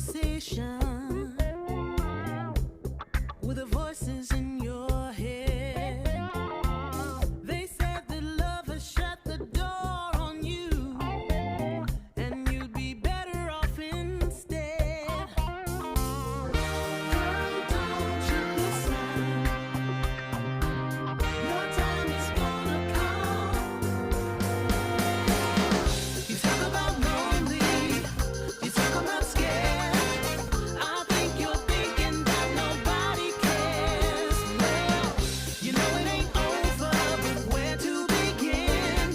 conversation with the voices in your head. They said that love has shut the door on you, and you'd be better off instead. Girl, don't you listen? Your time is gonna come. You talk about lonely, you talk about scared. I think you're thinking that nobody cares. Well, you know it ain't over, but where to begin?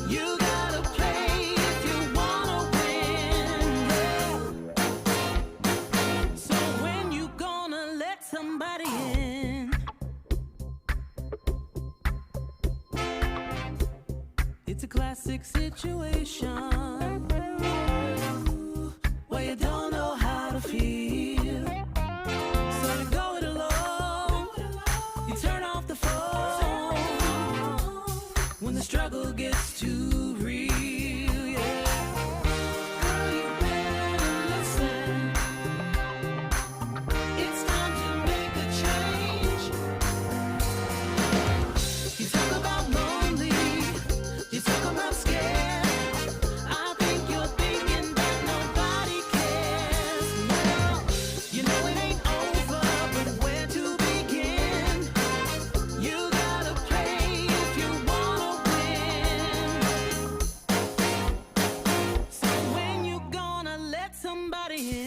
You gotta play if you wanna win. Yeah. So when you gonna let somebody in? It's a classic situation where you don't know how to feel.